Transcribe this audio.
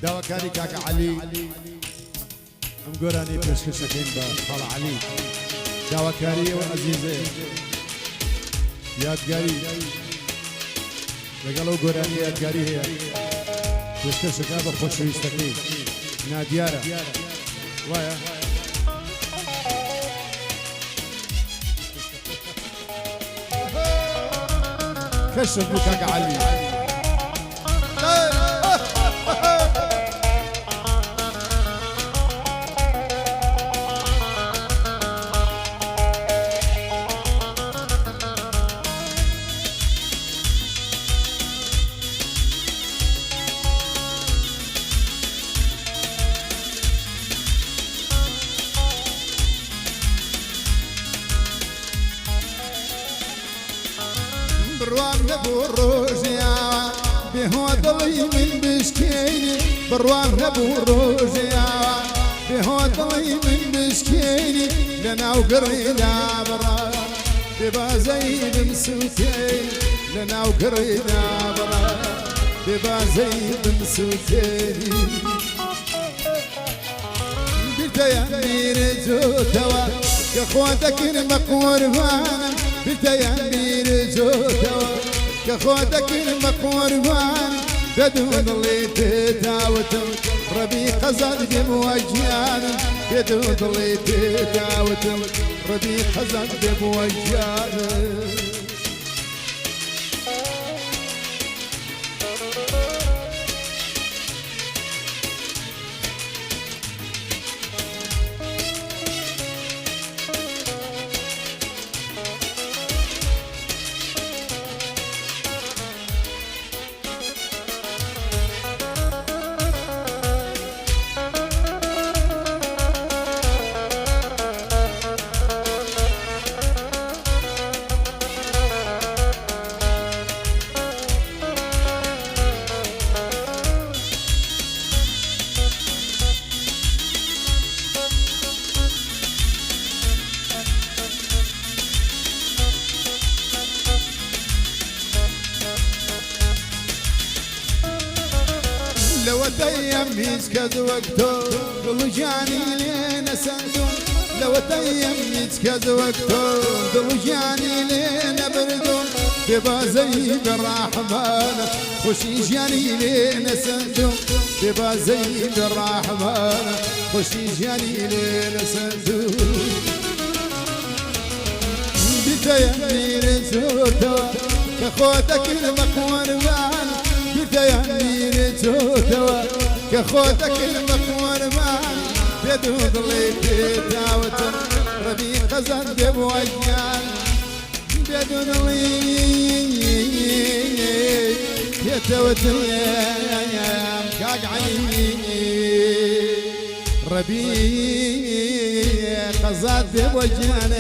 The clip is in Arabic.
داواکاری کاکە عەلی ئەم گۆرانی پێشکەشەکەین بە خاڵە عەلی داواکاری ئەوە عەزیزێ یادگاری لەگەڵ ئەو گۆرانی یادگاری هەیە پێشکەشەکە بە خۆشەویستەکەی نادیارە وایە كشف بو كاكا علي بروان نبو روجيا بهو ضلي من بشكيني بروان نبو روجيا بهو ضلي من بشكيني لنا وقرينا برا ببا زيد مسوتين لنا وقرينا برا ببا زيد مسوتين بداية مير جوتوا يا خواتك المقور وانا بداية مير جوتوا يا خواتك المقور وانا بدون اللي تتاوتوا ربي خزان بموجيانا بدون اللي تتاوتوا ربي خزان بموجيانا لو تيم يسكز وقته ضلجاني لين سندو لو تيم يسكز وقته ضلجاني لين بردو ببا زي الرحمن خوشي جاني لين سندو ببا زي الرحمن خوشي جاني لين سندو بتيم رزوتو كخوتك المقور وانا بداية جوتوا كخوتك المقور مان بدون اللي تتاوتوا ربي خزان بموجيان بدون اللي يتاوتوا يا كاك علي ربي خزان بموجيان